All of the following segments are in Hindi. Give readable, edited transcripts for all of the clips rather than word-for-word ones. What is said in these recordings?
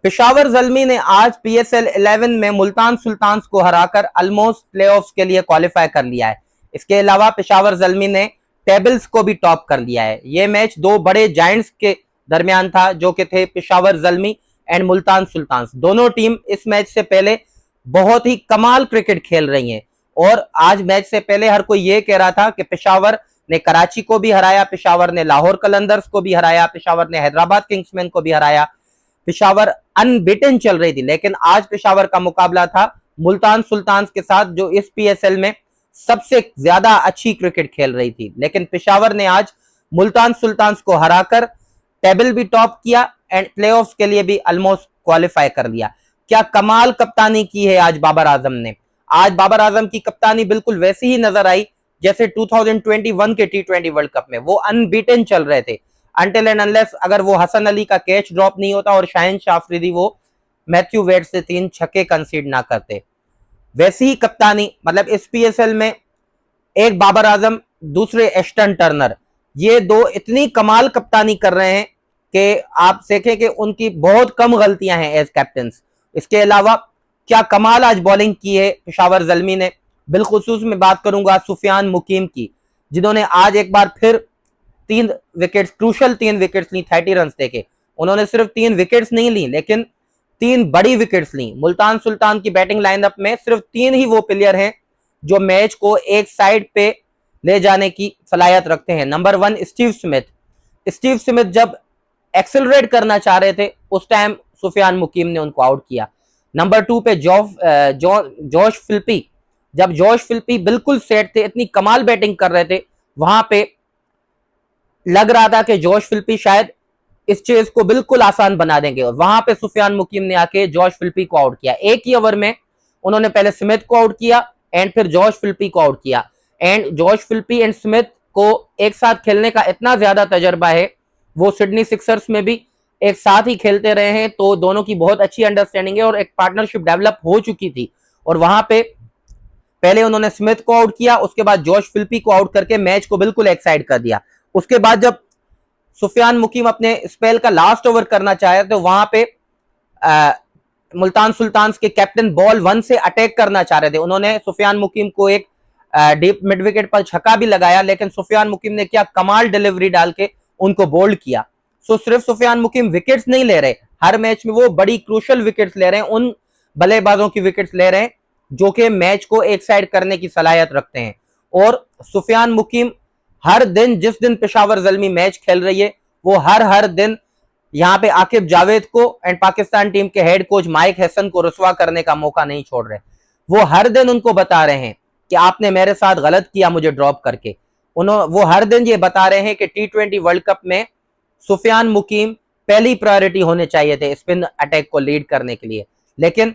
पेशावर ज़ल्मी ने आज PSL 11 में मुल्तान सुल्तान्स को हराकर ऑलमोस्ट प्लेऑफ्स के लिए क्वालिफाई कर लिया है। इसके अलावा पेशावर ज़ल्मी ने टेबल्स को भी टॉप कर लिया है। यह मैच दो बड़े जायंट्स के दरमियान था जो कि थे पेशावर ज़ल्मी एंड मुल्तान सुल्तान्स। दोनों टीम इस मैच से पहले बहुत ही कमाल क्रिकेट खेल रही हैं और आज मैच से पहले हर कोई ये कह रहा था कि पेशावर ने कराची को भी हराया, पेशावर ने लाहौर कलंदर्स को भी हराया, पेशावर ने हैदराबाद किंग्समैन को भी हराया। पेशावर अनबीटन चल रही थी, लेकिन आज पेशावर का मुकाबला था मुल्तान सुल्तान्स के साथ जो इस PSL में सबसे ज्यादा अच्छी क्रिकेट खेल रही थी। लेकिन पेशावर ने आज मुल्तान सुल्तान्स को हराकर टेबल भी टॉप किया एंड प्लेऑफ्स के लिए भी ऑलमोस्ट क्वालिफाई कर लिया। क्या कमाल कप्तानी की है आज बाबर आजम ने। आज बाबर आजम की कप्तानी बिल्कुल वैसी ही नजर आई जैसे 2021 के T20 वर्ल्ड कप में वो अनबीटन चल रहे थे अनटिल एंड अनलेस अगर वो हसन अली का कैच ड्रॉप नहीं होता और शाहिन शाह अफरीदी वो मैथ्यू वेड से 3 छक्के कंसीड ना करते। वैसी ही कप्तानी मतलब इस PSL में एक बाबर आजम दूसरे एस्टन टर्नर, ये दो इतनी कमाल कप्तानी कर रहे हैं कि आप देखें कि उनकी बहुत कम गलतियां हैं एज कैप्टन्स। इसके अलावा क्या कमाल आज बॉलिंग की है पेशावर ज़ल्मी ने। बिलखुसूस में बात करूंगा सुफियान मुकीम की, जिन्होंने आज एक बार फिर 3 विकेट्स, क्रूशल 3 विकेट्स ली 30 रन देके। उन्होंने सिर्फ 3 विकेट्स नहीं ली लेकिन 3 बड़ी विकेट्स ली। मुल्तान सुल्तान की बैटिंग लाइनअप में सिर्फ 3 ही वो प्लेयर हैं जो मैच को एक साइड पे ले जाने की सलाहियत रखते हैं। Number 1 Steve Smith. Steve Smith जब एक्सेलरेट करना चाह रहे थे उस टाइम सुफियान मुकीम ने उनको आउट किया। नंबर 2 पे जोश फिल्पी। जब जोश फिल्पी बिल्कुल सेट थे, इतनी कमाल बैटिंग कर रहे थे, वहां पे लग रहा था कि जोश फिल्पी शायद इस चेज को बिल्कुल आसान बना देंगे और वहां पे सुफियान मुकीम ने आके जोश फिल्पी को आउट किया। एक ही ओवर में उन्होंने पहले स्मिथ को आउट किया एंड फिर जोश फिल्पी को आउट किया। एंड जोश फिल्पी एंड स्मिथ को एक साथ खेलने का इतना ज्यादा तजर्बा है, वो सिडनी सिक्सर्स में भी एक साथ ही खेलते रहे हैं, तो दोनों की बहुत अच्छी अंडरस्टैंडिंग है और एक पार्टनरशिप डेवलप हो चुकी थी। और वहां पे पहले उन्होंने स्मिथ को आउट किया, उसके बाद जोश फिल्पी को आउट करके मैच को बिल्कुल एक्साइड कर दिया। उसके बाद जब सुफियान मुकीम अपने स्पेल का लास्ट ओवर करना चाहे तो वहां पे मुल्तान सुल्तान्स के कैप्टन बॉल 1 से अटैक करना चाह रहे थे। उन्होंने सुफियान मुकीम को एक डीप मिड विकेट पर छक्का भी लगाया, लेकिन सुफियान मुकीम ने क्या कमाल डिलीवरी डाल के उनको बोल्ड किया। सो सिर्फ सुफियान मुकीम विकेट्स नहीं ले रहे, हर मैच में वो बड़ी क्रूशल विकेट्स ले रहे हैं, उन बल्लेबाजों की विकेट्स ले रहे हैं जो कि मैच को एक साइड करने की सलाहियत रखते हैं। और सुफियान मुकीम हर दिन, जिस दिन पेशावर ज़ल्मी मैच खेल रही है, वो हर दिन यहाँ पे आकिब जावेद को एंड पाकिस्तान टीम के हेड कोच माइक हैसन को रुसवा करने का मौका नहीं छोड़ रहे। वो हर दिन उनको बता रहे हैं कि आपने मेरे साथ गलत किया मुझे ड्रॉप करके। वो हर दिन ये बता रहे हैं कि T20 वर्ल्ड कप में सुफियान मुकीम पहली प्रायोरिटी होने चाहिए थे स्पिन अटैक को लीड करने के लिए। लेकिन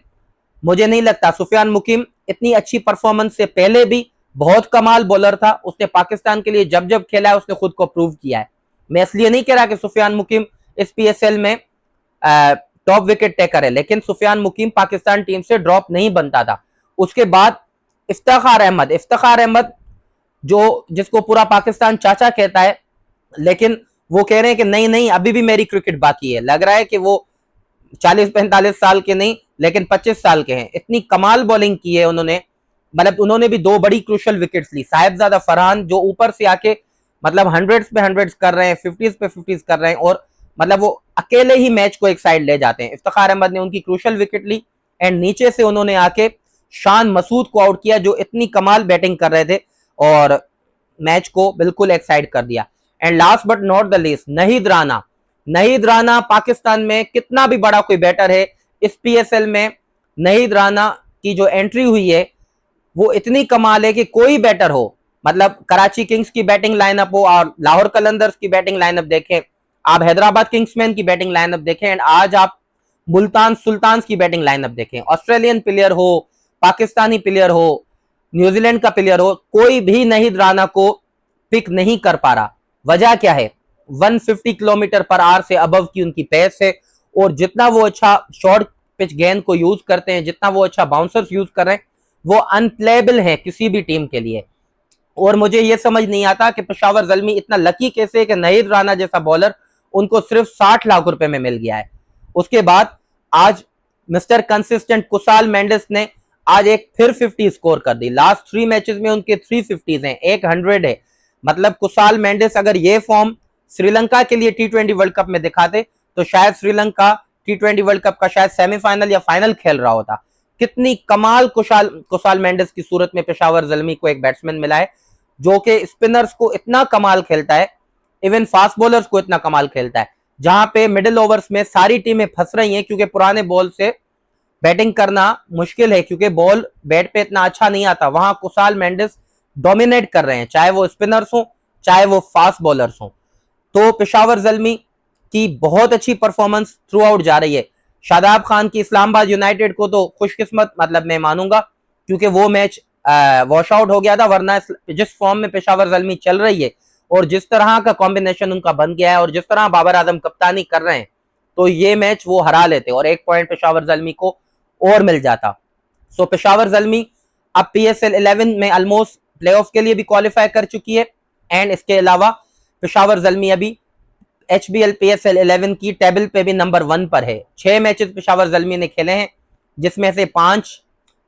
मुझे नहीं लगता, सुफियान मुकीम इतनी अच्छी परफॉर्मेंस से पहले भी बहुत कमाल बॉलर था। उसने पाकिस्तान के लिए जब जब खेला है उसने खुद को प्रूव किया है। मैं इसलिए नहीं कह रहा कि सुफियान मुकीम इस PSL में टॉप विकेट टेकर है, लेकिन सुफियान मुकीम पाकिस्तान टीम से ड्रॉप नहीं बनता था। उसके बाद इफ्तिखार अहमद जो जिसको पूरा पाकिस्तान चाचा कहता है, लेकिन वो कह रहे हैं कि नहीं अभी भी मेरी क्रिकेट बाकी है। लग रहा है कि वो 40-45 साल के नहीं लेकिन 25 साल के हैं। इतनी कमाल बॉलिंग की है उन्होंने, मतलब उन्होंने भी 2 बड़ी क्रूशल विकेट्स ली। साहिबजादा फरहान जो ऊपर से आके मतलब 100s पे 100s कर रहे हैं, 50s पे 50s कर रहे हैं और मतलब वो अकेले ही मैच को एक साइड ले जाते हैं। इफ्तिखार अहमद ने उनकी क्रूशल विकेट ली एंड नीचे से उन्होंने आके शान मसूद को आउट किया जो इतनी कमाल बैटिंग कर रहे थे और मैच को बिल्कुल एक साइड कर दिया। And last but not the least, Naheed Rana Pakistan में कितना भी बड़ा कोई बैटर है, इस PSL में नहीद राना की जो एंट्री हुई है वो इतनी कमाल है कि कोई बैटर हो, मतलब कराची किंग्स की बैटिंग लाइनअप हो और लाहौर कलंदर्स की बैटिंग लाइनअप देखें, आप हैदराबाद किंग्समैन की बैटिंग लाइनअप देखें एंड आज आप मुल्तान सुल्तान्स की बैटिंग लाइनअप देखें, ऑस्ट्रेलियन प्लेयर हो, पाकिस्तानी प्लेयर हो, न्यूजीलैंड का प्लेयर हो, कोई भी नहीद राना को पिक नहीं कर पा रहा। वजह क्या है? 150 किलोमीटर पर आवर से अबव की उनकी पेस है और जितना वो अच्छा शॉर्ट पिच गेंद को यूज करते हैं, जितना वो अच्छा बाउंसर्स यूज कर रहे हैं, वो अनप्लेबल है किसी भी टीम के लिए। और मुझे ये समझ नहीं आता कि पेशावर ज़ल्मी इतना लकी कैसे है कि नहीद राना जैसा बॉलर उनको सिर्फ 60 लाख रुपए में मिल गया है। उसके बाद आज मिस्टर कंसिस्टेंट कुशाल मेंडिस ने आज एक फिर 50 स्कोर कर दी। लास्ट 3 मैचेस में उनके 350 हैं, एक 100 है। मतलब कुशाल मेंडिस अगर ये फॉर्म श्रीलंका के लिए टी20 वर्ल्ड कप में दिखाते तो शायद श्रीलंका टी20 वर्ल्ड कप का शायद सेमीफाइनल या फाइनल खेल रहा होता। कितनी कमाल कुशाल मेंडिस की सूरत में पेशावर ज़ल्मी को एक बैट्समैन मिला है जो कि स्पिनर्स को इतना कमाल खेलता है, इवन फास्ट बॉलर्स को इतना कमाल खेलता है। जहां पे मिडिल ओवर्स में सारी टीमें फंस रही हैं क्योंकि पुराने बॉल से बैटिंग करना मुश्किल है, क्योंकि बॉल बैट पे इतना अच्छा नहीं आता, वहां कुशाल मेंडिस डोमिनेट कर रहे हैं, चाहे वो स्पिनर्स हो चाहे वो फास्ट बॉलर्स हो। तो पेशावर ज़ल्मी की बहुत अच्छी परफॉर्मेंस थ्रू आउट जा रही है। शादाब खान की इस्लामाबाद यूनाइटेड को तो खुशकिस्मत मतलब मैं मानूंगा, क्योंकि वो मैच वॉश आउट हो गया था, वरना जिस फॉर्म में पेशावर ज़ल्मी चल रही है और जिस तरह का कॉम्बिनेशन उनका बन गया है और जिस तरह बाबर आजम कप्तानी कर रहे हैं, तो ये मैच वो हरा लेते और 1 पॉइंट पेशावर ज़ल्मी को और मिल जाता। सो पेशावर ज़ल्मी अब PSL 11 में ऑलमोस्ट प्लेऑफ के लिए भी क्वालिफाई कर चुकी है। एंड इसके अलावा पेशावर ज़ल्मी अभी HBL PSL 11 की टेबल पे भी नंबर 1 पर है। 6 मैचेस पेशावर ज़ल्मी ने खेले हैं, जिसमें से 5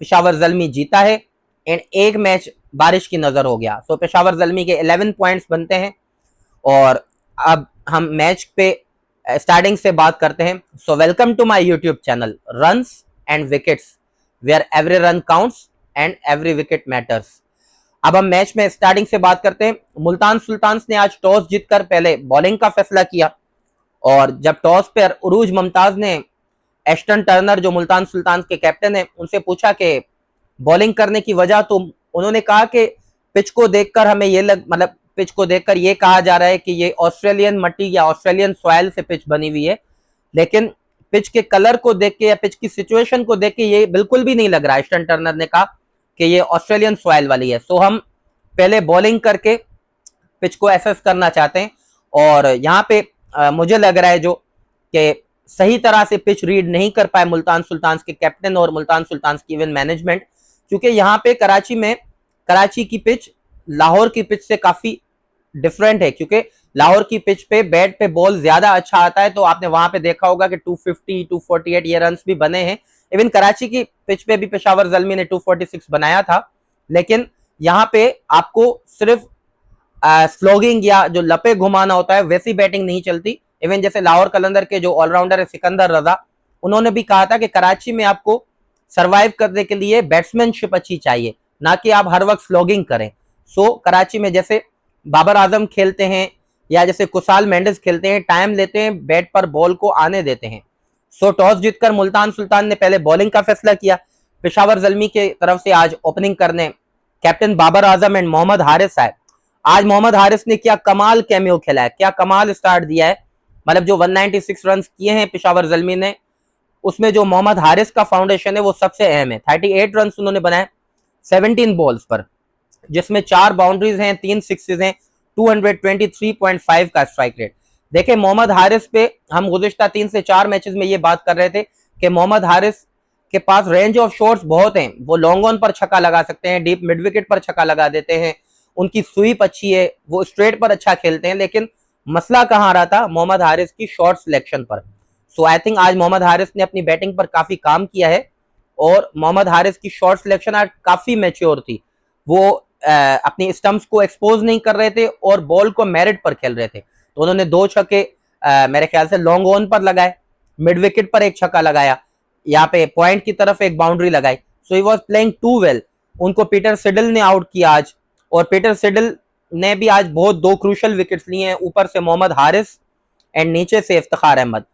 पेशावर ज़ल्मी जीता है एंड 1 मैच बारिश की नजर हो गया। सो पेशावर ज़ल्मी के 11 पॉइंट्स बनते हैं। और अब हम मैच पे स्टार्टिंग से बात करते हैं। So welcome to my YouTube channel runs and wickets, where every run counts and every wicket matters. अब हम मैच में स्टार्टिंग से बात करते हैं। मुल्तान सुल्तान्स ने आज टॉस जीतकर पहले बॉलिंग का फैसला किया और जब टॉस पर उरूज मुमताज ने एस्टन टर्नर जो मुल्तान सुल्तान्स के कैप्टन है उनसे पूछा कि बॉलिंग करने की वजह, तो उन्होंने कहा कि पिच को देखकर हमें ये मतलब पिच को देखकर ये कहा जा रहा है कि ये ऑस्ट्रेलियन मट्टी या ऑस्ट्रेलियन सॉइल से पिच बनी हुई है, लेकिन पिच के कलर को देख के या पिच की सिचुएशन को देख के ये बिल्कुल भी नहीं लग रहा। एस्टन टर्नर ने कहा कि ये ऑस्ट्रेलियन सॉइल वाली है। सो हम पहले बॉलिंग करके पिच को एसेस करना चाहते हैं और यहाँ पे मुझे लग रहा है जो कि सही तरह से पिच रीड नहीं कर पाए मुल्तान सुल्तान्स के कैप्टन और मुल्तान सुल्तान्स की इवन मैनेजमेंट, क्योंकि यहाँ पे कराची की पिच लाहौर की पिच से काफी डिफरेंट है, क्योंकि लाहौर की पिच पे बैट पे बॉल ज्यादा अच्छा आता है। तो आपने वहां पे देखा होगा कि 250 248 ये रन्स भी बने हैं। इवन कराची की पिच पे भी पेशावर ज़ल्मी ने 246 बनाया था, लेकिन यहाँ पे आपको सिर्फ स्लोगिंग या जो लपे घुमाना होता है वैसी बैटिंग नहीं चलती। इवन जैसे लाहौर कलंदर के जो ऑलराउंडर है सिकंदर रजा, उन्होंने भी कहा था कि कराची में आपको सर्वाइव करने के लिए बैट्समैनशिप अच्छी चाहिए, ना कि आप हर वक्त स्लोगिंग करें। सो कराची में जैसे बाबर आजम खेलते हैं या जैसे कुशाल मेंडिस खेलते हैं, टाइम लेते हैं, बैट पर बॉल को आने देते हैं। सो टॉस जीतकर मुल्तान सुल्तान ने पहले बॉलिंग का फैसला किया। पेशावर ज़ल्मी के तरफ से आज ओपनिंग करने कैप्टन बाबर आजम एंड मोहम्मद हारिस आए। आज मोहम्मद हारिस ने क्या कमाल कैमियो खेला है, क्या कमाल स्टार्ट दिया है। मतलब जो 196 रन किए हैं पेशावर ज़ल्मी ने, उसमें जो मोहम्मद हारिस का फाउंडेशन है वो सबसे अहम है। 38 रन उन्होंने बनाए 17 बॉल्स पर, जिसमें 4 बाउंड्रीज हैं, 3 सिक्सेस हैं, 223.5 का स्ट्राइक रेट। देखिए मोहम्मद हारिस पे हम गुज़िश्ता 3 से 4 मैचेस में ये बात कर रहे थे कि मोहम्मद हारिस के पास रेंज ऑफ शॉट्स बहुत हैं। वो लॉन्ग ऑन पर छक्का लगा सकते हैं, डीप मिड विकेट पर छक्का लगा देते हैं, उनकी स्वीप अच्छी है, वो स्ट्रेट पर अच्छा खेलते हैं। लेकिन मसला कहाँ आ रहा था? मोहम्मद हारिस की शॉट सिलेक्शन पर। सो आई थिंक आज मोहम्मद हारिस ने अपनी बैटिंग पर काफी काम किया है और मोहम्मद हारिस की शॉट सिलेक्शन आज काफी मैच्योर थी। वो अपनी स्टंप्स को एक्सपोज नहीं कर रहे थे और बॉल को मेरिट पर खेल रहे थे। तो उन्होंने 2 छक्के मेरे ख्याल से लॉन्ग ऑन पर लगाए, मिड विकेट पर 1 छक्का लगाया, यहाँ पे पॉइंट की तरफ 1 बाउंड्री लगाई। So he was playing too well. उनको पीटर सिडल ने आउट किया आज, और पीटर सिडल ने भी आज बहुत 2 क्रूशल विकेट्स लिए हैं, ऊपर से मोहम्मद हारिस एंड नीचे से इफ्तिखार अहमद।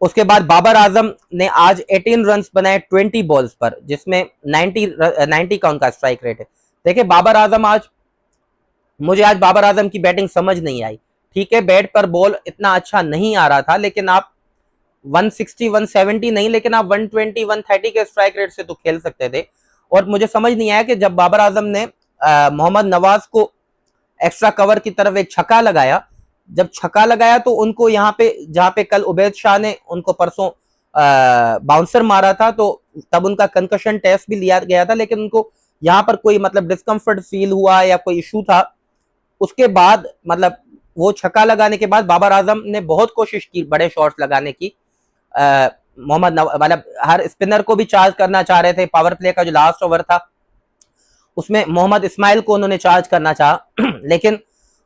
उसके बाद बाबर आजम ने आज 18 रन्स बनाए 20 बॉल्स पर, जिसमें 90 का उनका स्ट्राइक रेट है। देखिए बाबर आजम मुझे आज बाबर आजम की बैटिंग समझ नहीं आई। ठीक है, बैट पर बॉल इतना अच्छा नहीं आ रहा था, लेकिन आप 160 170 नहीं, लेकिन आप 120 130 के स्ट्राइक रेट से तो खेल सकते थे। और मुझे समझ नहीं आया कि जब बाबर आजम ने मोहम्मद नवाज को एक्स्ट्रा कवर की तरफ 1 छक्का लगाया, जब छक्का लगाया तो उनको यहाँ पे, जहाँ पे कल उबैद शाह ने उनको परसों बाउंसर मारा था, तो तब उनका कंकशन टेस्ट भी लिया गया था, लेकिन उनको यहाँ पर कोई मतलब डिस्कम्फर्ट फील हुआ या कोई इशू था। उसके बाद मतलब वो छक्का लगाने के बाद बाबर आजम ने बहुत कोशिश की बड़े शॉट्स लगाने की, मतलब हर स्पिनर को भी चार्ज करना चाह रहे थे। पावर प्ले का जो लास्ट ओवर था उसमें मोहम्मद इस्माइल को उन्होंने चार्ज करना चाहा लेकिन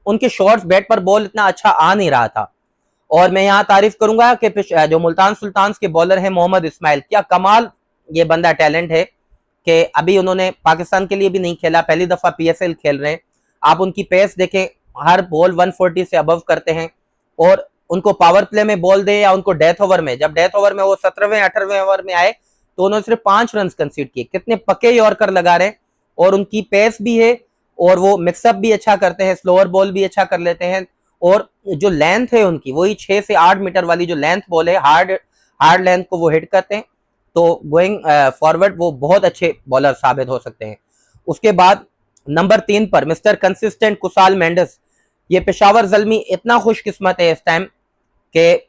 उनके शॉट्स बैट पर बॉल इतना अच्छा आ नहीं रहा था। और मैं यहाँ तारीफ करूंगा कि जो मुल्तान सुल्तान के बॉलर हैं मोहम्मद इस्माइल, क्या कमाल ये बंदा टैलेंट है कि अभी उन्होंने पाकिस्तान के लिए भी नहीं खेला, पहली दफा पीएसएल खेल रहे हैं। आप उनकी पेस देखें, हर बॉल 140 से अबव करते हैं। और उनको पावर प्ले में बॉल दे या उनको डेथ ओवर में, जब डेथ ओवर में वो 17वें 18वें ओवर में आए तो उन्होंने सिर्फ 5 रन कंसीड किए। कितने पक्के यॉर्कर लगा रहे हैं और उनकी पेस भी है और वो मिक्सअप भी अच्छा करते हैं, स्लोअर बॉल भी अच्छा कर लेते हैं। और जो लेंथ है उनकी, वही 6 से 8 मीटर वाली जो लेंथ बॉल है, हार्ड लेंथ को वो हिट करते हैं। तो गोइंग फॉरवर्ड वो बहुत अच्छे बॉलर साबित हो सकते हैं। उसके बाद नंबर 3 पर मिस्टर कंसिस्टेंट कुसाल मेंडिस। ये पेशावर ज़ल्मी इतना खुशकिस्मत है इस टाइम कि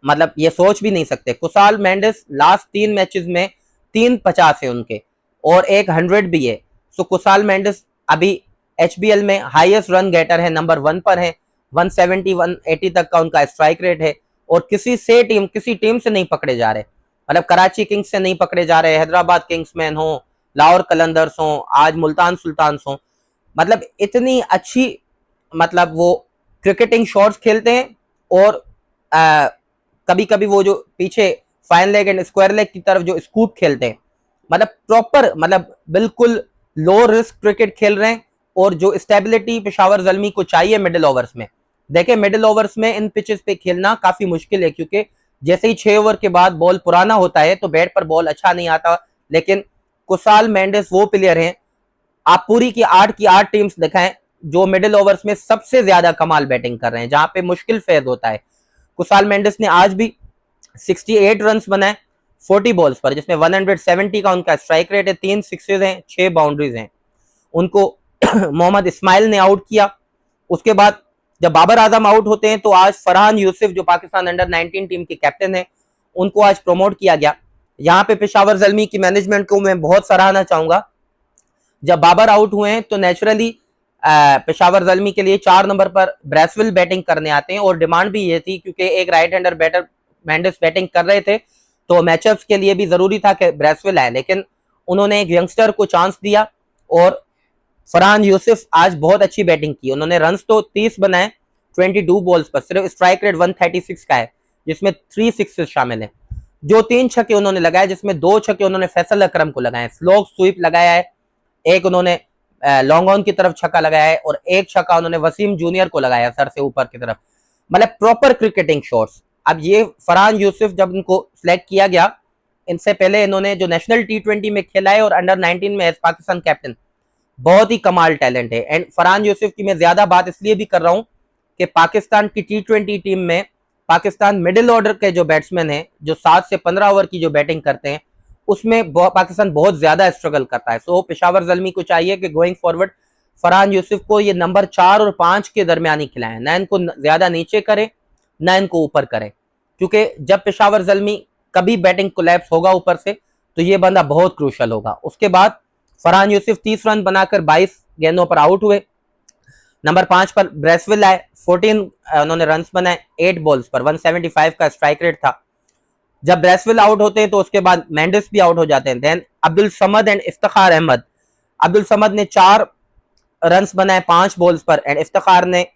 मतलब ये सोच भी नहीं सकते। कुसाल मेंडिस लास्ट 3 मैचेस में 3 50 है उनके और एक 100 भी है। सो कुसाल मेंडिस अभी एचबीएल में हाईएस्ट रन गेटर है, नंबर 1 पर है। 170 180 तक का उनका स्ट्राइक रेट है और किसी टीम से नहीं पकड़े जा रहे। मतलब कराची किंग्स से नहीं पकड़े जा रहे, हैदराबाद किंग्समैन हो, लाहौर कलंदर्स हो, आज मुल्तान सुल्तान हो। मतलब इतनी अच्छी मतलब वो क्रिकेटिंग शॉट्स खेलते हैं। और कभी कभी वो जो पीछे fine leg and square leg की तरफ जो स्कूप खेलते हैं, मतलब प्रॉपर, मतलब बिल्कुल लो रिस्क क्रिकेट खेल रहे हैं। और जो स्टेबिलिटी पेशावर ज़ल्मी को चाहिए मिडिल ओवर्स में, देखें मिडिल ओवर्स में इन पिचेस पे खेलना काफी मुश्किल है, क्योंकि जैसे ही 6 ओवर के बाद बॉल पुराना होता है तो बैट पर बॉल अच्छा नहीं आता। लेकिन कुसाल मेंडिस वो प्लेयर हैं, आप पूरी की 8 टीम्स दिखाएं जो मिडिल ओवर्स में सबसे ज्यादा कमाल बैटिंग कर रहे हैं, जहां पे मुश्किल फेज होता है। कुसाल मेंडिस ने आज भी 68 रन बनाए 40 बॉल्स पर, जिसमें 170 का उनका स्ट्राइक रेट है, 3 सिक्सेज हैं, 6 बाउंड्रीज हैं। उनको मोहम्मद इस्माइल ने आउट किया। उसके बाद जब बाबर आजम आउट होते हैं तो आज फरहान यूसुफ जो पाकिस्तान अंडर 19 टीम के कैप्टन है, उनको आज प्रमोट किया गया। यहाँ पे पेशावर ज़ल्मी की मैनेजमेंट को मैं बहुत सराहना चाहूंगा। जब बाबर आउट हुए हैं तो नेचुरली पेशावर ज़ल्मी के लिए 4 नंबर पर ब्रेसवेल बैटिंग करने आते हैं और डिमांड भी ये थी, क्योंकि एक right hander batter Mendis batting कर रहे थे तो मैचअप्स के लिए भी जरूरी था कि ब्रेसवेल आए। लेकिन उन्होंने एक यंगस्टर को चांस दिया और फरहान यूसुफ आज बहुत अच्छी बैटिंग की। उन्होंने रन्स तो 30 बनाए 22 बॉल्स पर, सिर्फ स्ट्राइक रेट 136 का है, जिसमें 3 सिक्सेस शामिल है। जो 3 छक्के उन्होंने लगाए, जिसमें 2 छक्के उन्होंने फैसल अकरम को लगाए, स्लोक स्वीप लगाया है, एक उन्होंने लॉन्ग ऑन की तरफ छक्का लगाया है और एक छक्का उन्होंने वसीम जूनियर को लगाया सर से ऊपर की तरफ। मतलब प्रॉपर क्रिकेटिंग शॉट्स। अब ये फरहान यूसुफ जब इनको सिलेक्ट किया गया, इनसे पहले इन्होंने जो नेशनल T20 में खेला है और अंडर 19 में एज पाकिस्तान कैप्टन, बहुत ही कमाल टैलेंट है। एंड फरहान यूसुफ की मैं ज्यादा बात इसलिए भी कर रहा हूं कि पाकिस्तान की T20 टीम में पाकिस्तान मिडिल ऑर्डर के जो बैट्समैन हैं, जो 7 से 15 ओवर की जो बैटिंग करते हैं, उसमें पाकिस्तान बहुत ज्यादा स्ट्रगल करता है। सो पेशावर ज़ल्मी को चाहिए कि गोइंग फॉरवर्ड फरहान यूसुफ को ये नंबर 4 और 5 के दरमियान ही खिलाएं, ना इनको ज्यादा नीचे करें ना इनको ऊपर करें, क्योंकि जब पेशावर ज़ल्मी कभी बैटिंग कोलैप्स होगा ऊपर से तो ये बंदा बहुत क्रूशल होगा। उसके बाद फरहान यूसुफ 30 रन बनाकर 22 गेंदों पर आउट हुए। नंबर 5 पर ब्रेसवेल आए, 14 उन्होंने रन बनाए 8 बॉल्स पर, 175 का स्ट्राइक रेट था। जब ब्रेसवेल आउट होते हैं तो उसके बाद मेंडिस भी आउट हो जाते हैं। Then Abdul Samad and Iftikhar Ahmad. अब्दुल समद ने 4 रन बनाए 5 बॉल्स पर एंड इफ्तिखार ने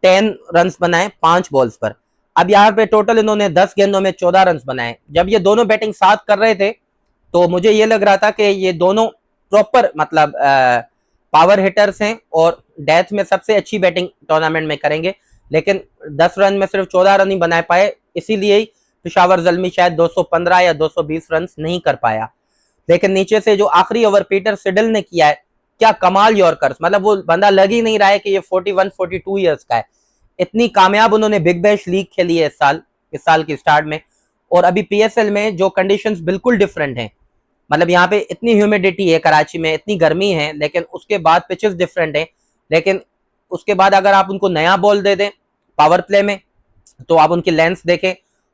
10 रन बनाए 5 बॉल्स पर। अब यहाँ पे टोटल इन्होंने 10 गेंदों में 14 रन बनाए। जब ये दोनों बैटिंग साथ कर रहे थे तो मुझे ये लग रहा था कि ये दोनों प्रॉपर मतलब पावर हिटर्स हैं और डेथ में सबसे अच्छी बैटिंग टूर्नामेंट में करेंगे, लेकिन 10 रन में सिर्फ 14 रन ही बना पाए, इसीलिए ही पेशावर ज़ल्मी शायद 215 या 220 रन नहीं कर पाया। लेकिन नीचे से जो आखिरी ओवर पीटर सिडल ने किया है, क्या कमाल यॉर्कर्स, मतलब वो बंदा लग ही नहीं रहा है कि ये 41-42 ईयर्स का है। इतनी कामयाब उन्होंने बिग बैश लीग खेली है इस साल की स्टार्ट में। और अभी पीएसएल में जो कंडीशंस बिल्कुल डिफरेंट हैं, मतलब यहाँ पे इतनी ह्यूमिडिटी है, कराची में इतनी गर्मी है, लेकिन उसके बाद पिचेस डिफरेंट है। लेकिन उसके बाद अगर आप उनको नया बॉल दे दें पावर प्ले में तो आप उनकी लेंथ देखें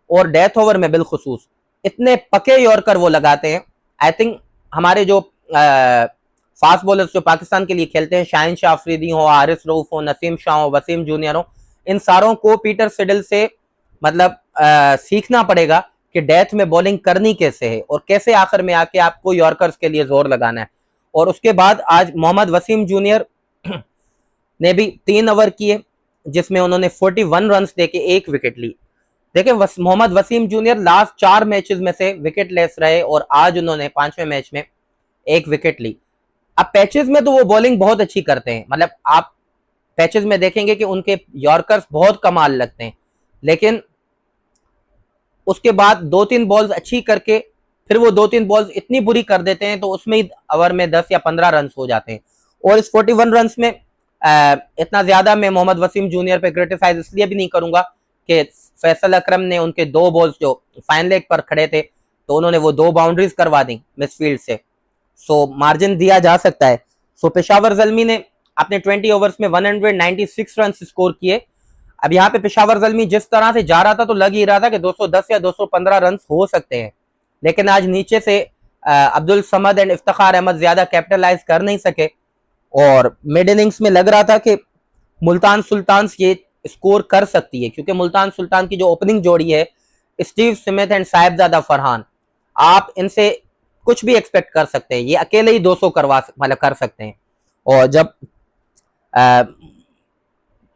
और डेथ ओवर में बिलखुसूस इतने पके यॉर्कर वो लगाते हैं। आई थिंक हमारे जो फास्ट बॉलर्स जो पाकिस्तान के लिए खेलते हैं, शाहिन शाह अफरीदी हो, हारिस रऊफ हो, नसीम शाह हो, वसीम जूनियर हो, इन सारों को पीटर सिडल से मतलब सीखना पड़ेगा कि डेथ में बॉलिंग करनी कैसे है और कैसे आखिर में आके आपको यॉर्कर्स के लिए जोर लगाना है। और उसके बाद आज मोहम्मद वसीम जूनियर ने भी 3 ओवर किए जिसमें उन्होंने 41 रन देके 1 विकेट ली। देखिए Mohammad Wasim junior last 4 matches में से विकेट लेस रहे और आज उन्होंने 5वें मैच में 1 विकेट ली। अब पैचेस में तो वो बॉलिंग बहुत अच्छी करते हैं, मतलब आप पैचेस में देखेंगे कि उनके यॉर्कर्स बहुत कमाल लगते हैं, लेकिन उसके बाद 2-3 बॉल्स अच्छी करके फिर वो 2-3 बॉल्स इतनी बुरी कर देते हैं तो उसमें ही ओवर में 10 या 15 रन हो जाते हैं। और इस 41 रन में इतना ज्यादा मैं मोहम्मद वसीम जूनियर पे क्रिटिसाइज इसलिए भी नहीं करूंगा कि फैसल अकरम ने उनके 2 बॉल्स जो फाइन लेग पर खड़े थे तो उन्होंने वो 2 बाउंड्रीज करवा दी मिसफील्ड से, सो मार्जिन दिया जा सकता है। सो पेशावर ज़ल्मी ने अपने 20 ओवर्स में 196 रन स्कोर किए। अब यहाँ पे पेशावर ज़ल्मी जिस तरह से जा रहा था तो लग ही रहा था कि 210 या 215 रन हो सकते हैं, लेकिन आज नीचे से अब्दुल समद एंड इफ्तिखार अहमद ज्यादा कैपिटलाइज कर नहीं सके और मिड इनिंग्स में लग रहा था कि मुल्तान सुल्तान्स ये स्कोर कर सकती है, क्योंकि मुल्तान सुल्तान की जो ओपनिंग जोड़ी है Steve Smith and Sahibzada Farhan, आप इनसे कुछ भी एक्सपेक्ट कर सकते हैं, ये अकेले ही 200 मतलब कर सकते हैं। और जब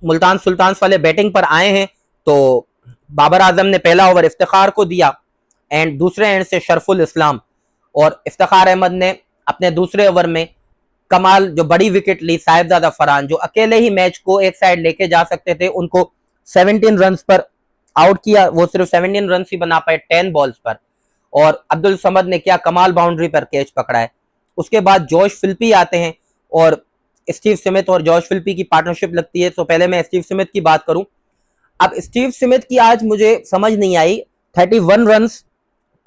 मुल्तान सुल्तान्स वाले बैटिंग पर आए हैं तो बाबर आजम ने पहला ओवर इफ्तिखार को दिया एंड दूसरे एंड से शरफुल इस्लाम, और इफ्तिखार अहमद ने अपने दूसरे ओवर में कमाल जो बड़ी विकेट ली साहिबजादा फरहान, जो अकेले ही मैच को एक साइड लेके जा सकते थे, उनको 17 रन पर आउट किया। वो सिर्फ 17 रन ही बना पाए 10 बॉल्स पर, और अब्दुल समद ने क्या कमाल बाउंड्री पर कैच पकड़ा है। उसके बाद जॉश फिल्पी आते हैं और स्टीव स्मिथ और जॉश फिल्पी की पार्टनरशिप लगती है। तो पहले मैं स्टीव स्मिथ की बात करूं। अब स्टीव स्मिथ की आज मुझे समझ नहीं आई, 31 रन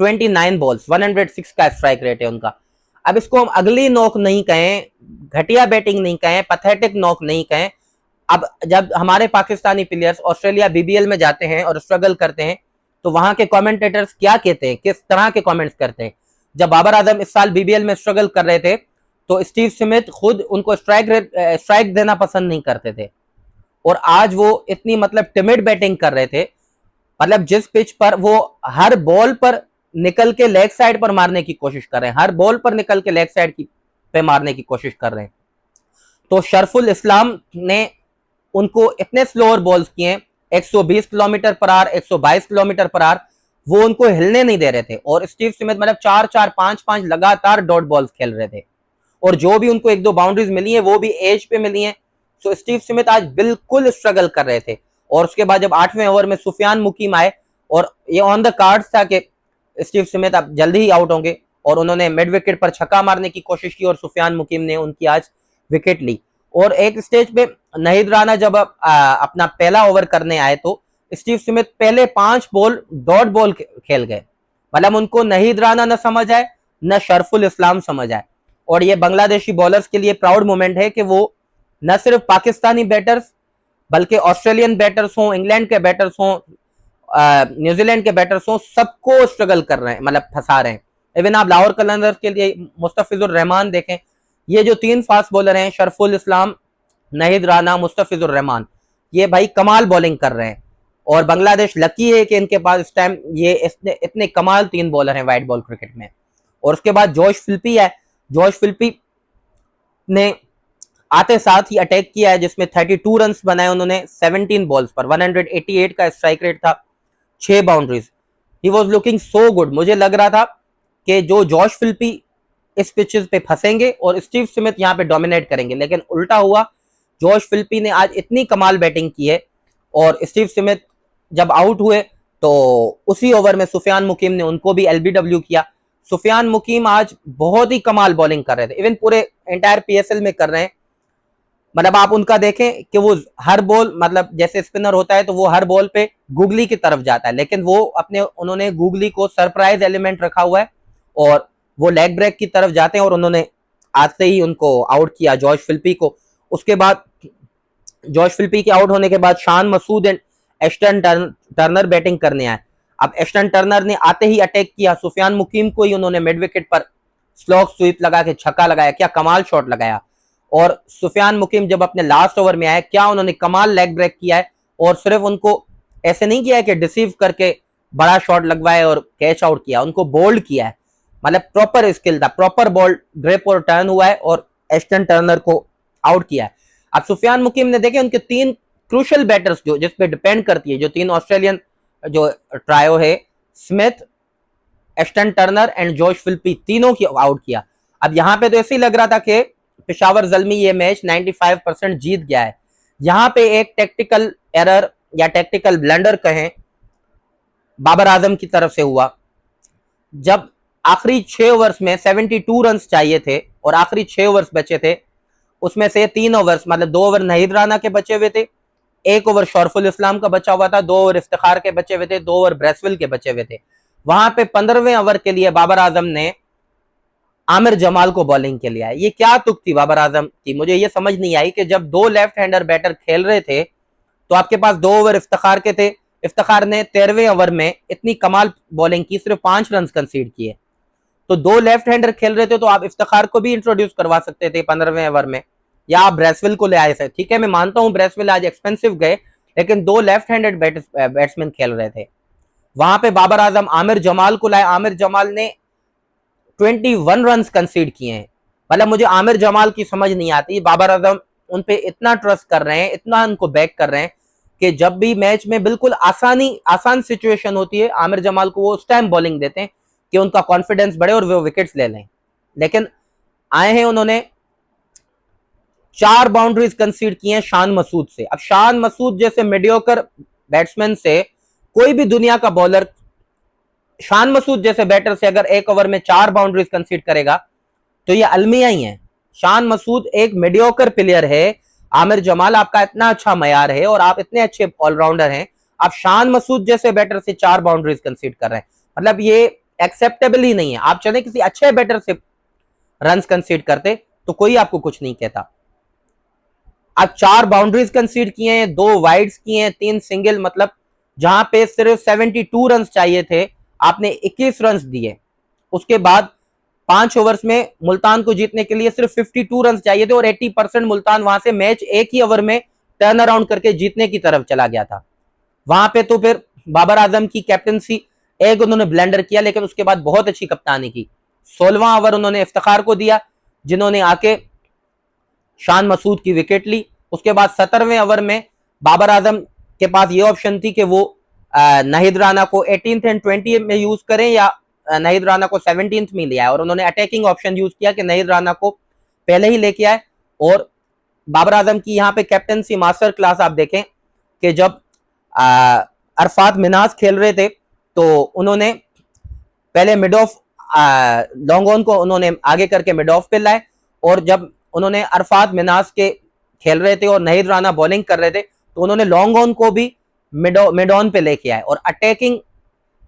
29 बॉल्स 106 का स्ट्राइक रेट है उनका। अब इसको हम अगली नॉक नहीं कहें, घटिया बैटिंग नहीं कहें, पैथेटिक नॉक नहीं कहें। अब जब हमारे पाकिस्तानी प्लेयर्स ऑस्ट्रेलिया बीबीएल में जाते हैं और स्ट्रगल करते हैं तो वहां के कमेंटेटर्स क्या कहते हैं, किस तरह के कमेंट्स करते हैं। जब बाबर आजम इस साल बीबीएल में स्ट्रगल कर रहे थे तो स्टीव स्मिथ खुद उनको स्ट्राइक देना पसंद नहीं करते थे, और आज वो इतनी मतलब टिमिड बैटिंग कर रहे थे, मतलब जिस पिच पर वो हर बॉल पर निकल के लेग साइड पर मारने की कोशिश कर रहे हैं, हर बॉल पर निकल के लेग साइड की पे मारने की कोशिश कर रहे हैं। तो शरफुल इस्लाम ने उनको इतने स्लोअर बॉल्स किए, 120 kilometre per hour, 122 kilometre per hour, वो उनको हिलने नहीं दे रहे थे। और स्टीव स्मिथ मतलब 4-4 5-5 लगातार डॉट बॉल्स खेल रहे थे, और जो भी उनको 1-2 बाउंड्रीज मिली है वो भी एज पे मिली है। सो स्टीव स्मिथ आज बिल्कुल स्ट्रगल कर रहे थे। और उसके बाद जब 8वें ओवर में सुफियान मुकीम आए और ये ऑन द कार्ड्स था कि स्टीव स्मिथ अब जल्दी ही आउट होंगे, और उन्होंने मिड विकेट पर छक्का मारने की कोशिश की और सुफियान मुकीम ने उनकी आज विकेट ली। और एक स्टेज पे नहीद राना जब अपना पहला ओवर करने आए तो स्टीव स्मिथ पहले 5 बॉल डॉट बॉल खेल गए, मतलब उनको नहीद राना न समझ आए न शरफुल इस्लाम समझ आए। और ये बांग्लादेशी बॉलर्स के लिए प्राउड मोमेंट है कि वो न सिर्फ पाकिस्तानी बैटर्स बल्कि ऑस्ट्रेलियन बैटर्स हों, इंग्लैंड के बैटर्स हों, न्यूजीलैंड के बैटर्स हों, सबको स्ट्रगल कर रहे हैं, मतलब फंसा रहे हैं। इवन आप लाहौर कलंदर्स के लिए मुस्तफिजुर रहमान देखें, ये जो 3 फास्ट बॉलर हैं शरफुल इस्लाम, नहीद राना, मुस्तफिजुर रहमान, ये भाई कमाल बॉलिंग कर रहे हैं। और बांग्लादेश लकी है कि इनके पास इस टाइम ये इतने कमाल 3 बॉलर हैं वाइट बॉल क्रिकेट में। और उसके बाद जॉश फिल्पी है, जॉश फिल्पी ने आते साथ ही अटैक किया है जिसमें 32 रन बनाए उन्होंने 17 बॉल्स पर, 188 का स्ट्राइक रेट था, 6 boundaries. He was looking so good. मुझे लग रहा था कि जो जॉश फिल्पी इस पिचेस पे फंसेंगे और स्टीव स्मिथ यहाँ पे डोमिनेट करेंगे, लेकिन उल्टा हुआ। जॉश फिल्पी ने आज इतनी कमाल बैटिंग की है, और स्टीव स्मिथ जब आउट हुए तो उसी ओवर में सुफियान मुकीम ने उनको भी एलबीडब्ल्यू किया। सुफियान मुकीम आज बहुत ही कमाल बॉलिंग कर रहे थे, इवन पूरे एंटायर पीएसएल में कर रहे हैं। मतलब आप उनका देखें कि वो हर बॉल, मतलब जैसे स्पिनर होता है तो वो हर बॉल पे गूगली की तरफ जाता है, लेकिन वो उन्होंने गूगली को सरप्राइज एलिमेंट रखा हुआ है और वो लेग ब्रेक की तरफ जाते हैं, और उन्होंने आज से ही उनको आउट किया जॉश फिल्पी को। उसके बाद जॉश फिल्पी के आउट होने के बाद Shan Masood and Ashton Turner batting करने आए। अब एस्टन टर्नर ने आते ही अटैक किया, सुफियान मुकीम को ही उन्होंने मिड विकेट पर स्लॉग स्वीप लगा के छक्का लगाया, क्या कमाल शॉट लगाया। और सुफियान मुकीम जब अपने लास्ट ओवर में आए, क्या उन्होंने कमाल लेग ब्रेक किया है, और सिर्फ उनको ऐसे नहीं किया है कि डिसीव करके बड़ा शॉट लगवाए और कैच आउट किया, उनको बोल्ड किया है, मतलब प्रॉपर स्किल था, प्रॉपर बॉल ग्रिप और टर्न हुआ है और एस्टन टर्नर को आउट किया है। अब सुफियान मुकीम ने देखे उनके 3 क्रूशल बैटर्स जो जिस पे डिपेंड करती है, जो 3 ऑस्ट्रेलियन जो ट्रायो है, स्मिथ, एस्टन टर्नर एंड जोश फिल्पी, तीनों की आउट किया। अब यहां पे तो ऐसे ही लग रहा था कि पेशावर ज़ल्मी ये मैच 95% जीत गया है। यहां पे एक टेक्टिकल एरर या टेक्टिकल ब्लंडर कहें बाबर आजम की तरफ से हुआ। जब आखिरी 6 ओवर्स में 72 रन चाहिए थे और आखिरी 6 ओवर्स बचे थे, उसमें से 3 ओवर्स मतलब 2 ओवर नहीद राना के बचे हुए थे, 1 ओवर शरफुल इस्लाम का बचा हुआ था, 2 ओवर इफ्तिखार के बचे हुए थे, 2 ओवर ब्रेसवेल के बचे हुए थे। वहां पे 15वें ओवर के लिए बाबर आजम ने आमिर जमाल को बॉलिंग के लिए आया। ये क्या तुक थी बाबर आजम की, मुझे ये समझ नहीं आई कि जब 2 लेफ्ट हैंडर बैटर खेल रहे थे तो आपके पास 2 ओवर इफ्तिखार के थे, इफ्तिखार ने 13वें ओवर में इतनी कमाल बॉलिंग की, सिर्फ 5 रन कंसीड किए। तो 2 लेफ्ट हैंडर खेल रहे थे तो आप इफ्तिखार को भी इंट्रोड्यूस करवा सकते थे 15वें ओवर में, या आप ब्रेसवेल को ले आए थे। ठीक है, मैं मानता हूं ब्रेसवेल आज एक्सपेंसिव गए, लेकिन 2 लेफ्ट हैंडेड बैट्समैन खेल रहे थे। वहां पे बाबर आजम आमिर जमाल को लाए, आमिर जमाल ने 21 रन कंसीड किए हैं। मतलब मुझे आमिर जमाल की समझ नहीं आती, बाबर आजम उन पे इतना ट्रस्ट कर रहे हैं, इतना उनको बैक कर रहे हैं कि जब भी मैच में बिल्कुल आसान सिचुएशन होती है, आमिर जमाल को वो उस टाइम बॉलिंग देते हैं कि उनका कॉन्फिडेंस बढ़े और वो विकेट्स ले लें। लेकिन आए हैं उन्होंने 4 बाउंड्रीज कंसीड की हैं शान मसूद से। अब शान मसूद जैसे मीडियोकर बैट्समैन से कोई भी दुनिया का बॉलर शान मसूद जैसे बैटर से अगर 1 ओवर में 4 बाउंड्रीज कंसीड करेगा तो ये अलमिया ही है। शान मसूद एक मीडियोकर प्लेयर है, आमिर जमाल आपका इतना अच्छा मयार है और आप इतने अच्छे ऑलराउंडर हैं, आप शान मसूद जैसे बैटर से 4 बाउंड्रीज कंसीड कर रहे हैं, मतलब ये एक्सेप्टेबल ही नहीं है। आप चले किसी अच्छे बैटर से रन कंसीड करते तो कोई आपको कुछ नहीं कहता। आप 4 बाउंड्रीज कंसीड किए हैं, 2 वाइड्स किए हैं, 3 सिंगल, मतलब जहां पे सिर्फ 72 रन चाहिए थे आपने 21 रन दिए। उसके बाद 5 ओवर्स में मुल्तान को जीतने के लिए सिर्फ 52 रन चाहिए थे और 80% मुल्तान वहां से मैच एक ही ओवर में टर्न अराउंड करके जीतने की तरफ चला गया था। वहां पे तो फिर बाबर आजम की कैप्टनसी, एक उन्होंने ब्लेंडर किया लेकिन उसके बाद बहुत अच्छी कप्तानी की। 16वां ओवर उन्होंने इफ्तिखार को दिया जिन्होंने आके शान मसूद की विकेट ली। उसके बाद 17वें ओवर में बाबर आजम के पास ये ऑप्शन थी कि वो नाहिद राना को 18th एंड 20th में यूज करें या नाहिद राना को 17th में लिया है, और उन्होंने अटैकिंग ऑप्शन यूज किया कि नाहिद राना को पहले ही लेके आए। और बाबर आजम की यहाँ पे कैप्टनसी मास्टर क्लास आप देखें कि जब अरफात मिनाज खेल रहे थे तो उन्होंने पहले मिड ऑफ लॉन्ग ऑन को उन्होंने आगे करके मिड ऑफ पे लाए, और जब उन्होंने अरफात मिनाज के खेल रहे थे और नाहिद राना बॉलिंग कर रहे थे तो उन्होंने लॉन्ग ऑन को भी मिड ऑन पे लेके आए और अटैकिंग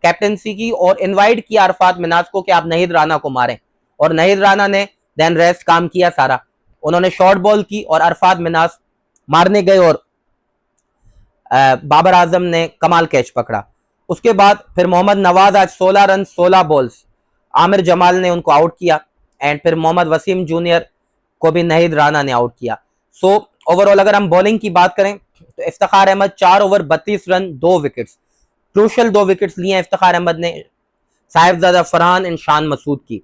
कैप्टनसी की और इनवाइट किया अरफात मिनाज को कि आप नाहिद राना को मारें, और नाहिद राना ने देन रेस्ट काम किया सारा। उन्होंने शॉर्ट बॉल की और अरफात मिनाज मारने गए और बाबर आजम ने कमाल कैच पकड़ा। उसके बाद फिर मोहम्मद नवाज आज 16 रन 16 बॉल्स, आमिर जमाल ने उनको आउट किया, एंड फिर मोहम्मद वसीम जूनियर को भी नाहिद राना ने आउट किया। सो ओवरऑल अगर हम बॉलिंग की बात करें तो Iftikhar Ahmed 4 over 32 run 2 wickets, crucial 2 wickets लिए इफ्तिखार अहमद ने साहिबजादा फरहान एंड शान मसूद की।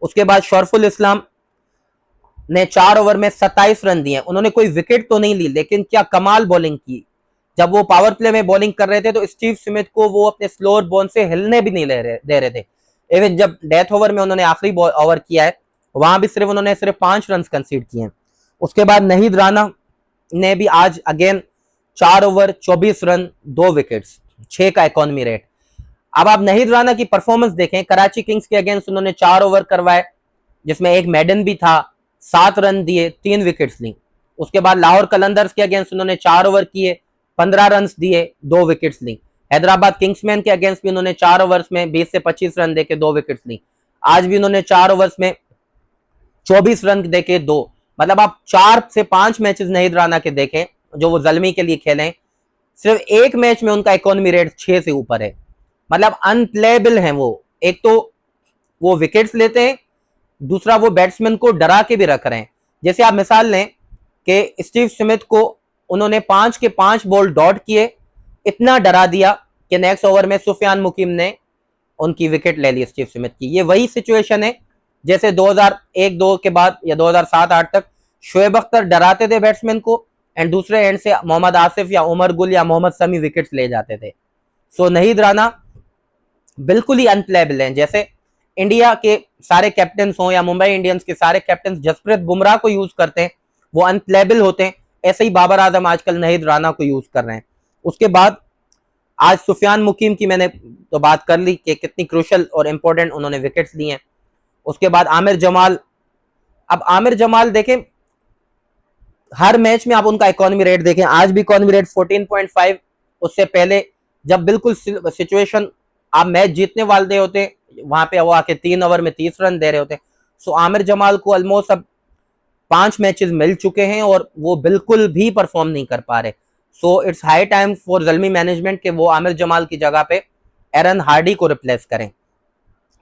उसके बाद शरफुल इस्लाम ने 4 ओवर में 27 रन दिए। उन्होंने कोई विकेट तो नहीं ली लेकिन क्या कमाल बॉलिंग की। जब वो पावर प्ले में बॉलिंग कर रहे थे तो स्टीव स्मिथ को वो अपने स्लोअर बॉल से हिलने भी नहीं दे रहे थे। इवन जब डेथ ओवर में उन्होंने आखिरी ओवर किया है वहां भी उन्होंने सिर्फ 5 रन कंसीड किए हैं। उसके बाद नाहिद राना ने भी आज अगेन 4 ओवर 24 रन 2 विकेट्स, 6 का इकोनॉमी रेट। अब आप नाहिद राना की परफॉर्मेंस देखें, कराची किंग्स के अगेंस्ट उन्होंने 4 ओवर करवाए जिसमें एक मेडन भी था, 7 रन दिए, 3 विकेट्स ली। उसके बाद लाहौर कलंदर्स के अगेंस्ट उन्होंने 4 ओवर किए, 15 रन दिए, 2 विकेट्स ली। हैदराबाद किंग्समैन के अगेंस्ट भी उन्होंने 4 ओवर्स में 20 से 25 रन देके 2 विकेट्स ली। आज भी उन्होंने 4 ओवर्स में 24 रन देके 2, मतलब आप 4 से 5 मैचेस नाहिद राना के देखें जो वो ज़ल्मी के लिए खेले, सिर्फ एक मैच में उनका इकोनॉमी रेट 6 से ऊपर है। मतलब अनप्लेबल हैं वो। एक तो वो विकेट्स लेते हैं, दूसरा वो बैट्समैन को डरा के भी रख रहे हैं। जैसे आप मिसाल लें कि स्टीव स्मिथ को उन्होंने 5 के 5 बॉल डॉट किए, इतना डरा दिया कि नेक्स्ट ओवर में सुफियान मुकीम ने उनकी विकेट ले ली स्टीव स्मिथ की। ये वही सिचुएशन है जैसे 2001-2 के बाद या 2007-8 तक शोएब अख्तर डराते थे बैट्समैन को एंड दूसरे एंड से मोहम्मद आसिफ या उमर गुल या मोहम्मद शमी विकेट्स ले जाते थे। सो नहीद राना बिल्कुल ही अनप्लेबल हैं। जैसे इंडिया के सारे कैप्टन हो या मुंबई इंडियंस के सारे कैप्टन जसप्रीत बुमराह को यूज करते हैं, वो अनप्लेबल होते हैं, ऐसे ही बाबर आजम आजकल नहीद राना को यूज कर रहे हैं। उसके बाद आज सुफियान मुकीम की मैंने तो बात कर ली कि कितनी क्रूशल और इंपॉर्टेंट उन्होंने विकेट्स लिए हैं। उसके बाद आमिर जमाल, अब आमिर जमाल देखें हर मैच में आप उनका इकोनॉमी रेट देखें, आज भी इकोनॉमी रेट 14.5, उससे पहले जब बिल्कुल सिचुएशन आप मैच जीतने वाले होते वहां पे वो आके 3 ओवर में 30 रन दे रहे होते। सो आमिर जमाल को ऑलमोस्ट अब 5 मैचेस मिल चुके हैं और वो बिल्कुल भी परफॉर्म नहीं कर पा रहे। So it's high time for Zalmi management कि वो आमिर जमाल की जगह पे एरन हार्डी को रिप्लेस करें,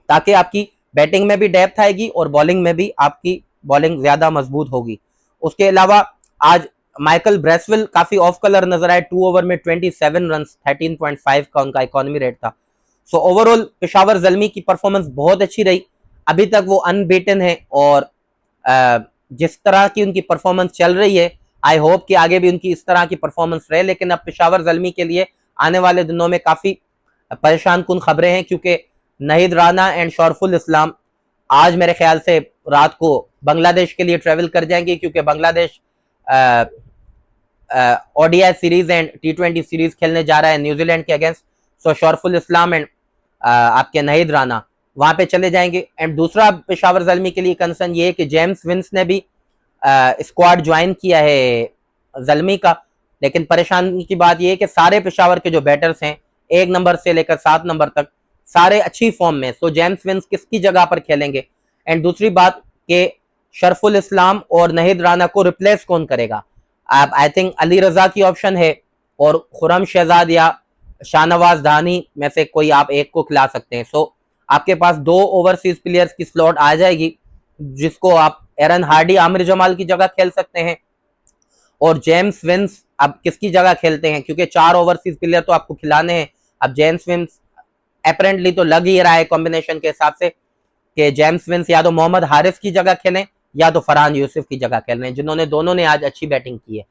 ताकि आपकी बैटिंग में भी डेप्थ आएगी और बॉलिंग में भी आपकी बॉलिंग ज्यादा मजबूत होगी। उसके अलावा आज माइकल ब्रेसवेल काफी ऑफ कलर नजर आए, 2 ओवर में 27 रन, 13.5 का उनका इकोनॉमी रेट था। सो ओवरऑल पेशावर ज़ल्मी की परफॉर्मेंस बहुत अच्छी रही, अभी तक वो अनबीटन है और जिस तरह की उनकी परफॉर्मेंस चल रही है आई होप कि आगे भी उनकी इस तरह की परफॉर्मेंस रहे। लेकिन अब पेशावर ज़ल्मी के लिए आने वाले दिनों में काफी परेशान कुन खबरें हैं, क्योंकि नहीद राना एंड शरफुल इस्लाम आज मेरे ख्याल से रात को बांग्लादेश के लिए ट्रेवल कर जाएंगे, क्योंकि Bangladesh ODI series and T20 series खेलने जा रहा है न्यूजीलैंड के against. So Shariful Islam and आपके नहीद राना वहां पे चले जाएंगे। एंड दूसरा पेशावर ज़ल्मी के लिए कंसर्न ये है कि जेम्स विंस ने भी स्क्वाड ज्वाइन किया है ज़ल्मी का, लेकिन परेशानी की बात यह है कि सारे पेशावर के जो बैटर्स हैं 1 नंबर से लेकर 7 नंबर तक सारे अच्छी फॉर्म में। सो जेम्स विंस किसकी जगह पर खेलेंगे? एंड दूसरी बात कि शरफुल इस्लाम और नहीद राना को रिप्लेस कौन करेगा? आप आई थिंक अली रजा की ऑप्शन है और खुरम शहजाद या शाहनवाज धानी में से कोई आप एक को खिला सकते हैं। सो आपके पास 2 ओवरसीज प्लेयर्स की स्लॉट आ जाएगी, जिसको आप एरन हार्डी आमिर जमाल की जगह खेल सकते हैं और जेम्स विंस अब किसकी जगह खेलते हैं, क्योंकि 4 ओवरसीज प्लेयर तो आपको खिलाने हैं। अब जेम्स विंस अपेरेंटली तो लग ही रहा है कॉम्बिनेशन के हिसाब से कि जेम्स विंस या तो मोहम्मद हारिस की जगह खेलें या तो फरहान यूसुफ की जगह खेल रहे हैं, जिन्होंने दोनों ने आज अच्छी बैटिंग की है।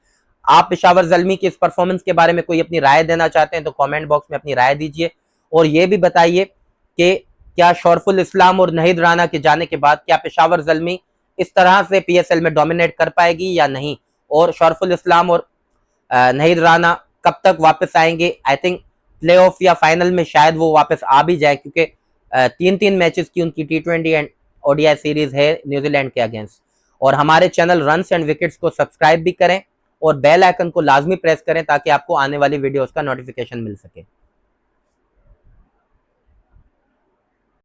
आप पेशावर ज़ल्मी की इस परफॉर्मेंस के बारे में कोई अपनी राय देना चाहते हैं तो कमेंट बॉक्स में अपनी राय दीजिए और ये भी बताइए कि क्या शरफुल इस्लाम और नहीद राना के जाने के बाद क्या पेशावर ज़ल्मी इस तरह से PSL में डोमिनेट कर पाएगी या नहीं, और शरफुल इस्लाम और नहीद राना कब तक वापस आएंगे? आई थिंक प्लेऑफ या फाइनल में शायद वो वापस आ भी जाए, क्योंकि 3-3 मैचेस की उनकी T20 एंड ODI सीरीज है न्यूजीलैंड के अगेंस्ट। और हमारे चैनल रन्स एंड विकेट्स को सब्सक्राइब भी करें और बेल आइकन को लाजमी प्रेस करें ताकि आपको आने वाली वीडियोस का नोटिफिकेशन मिल सके।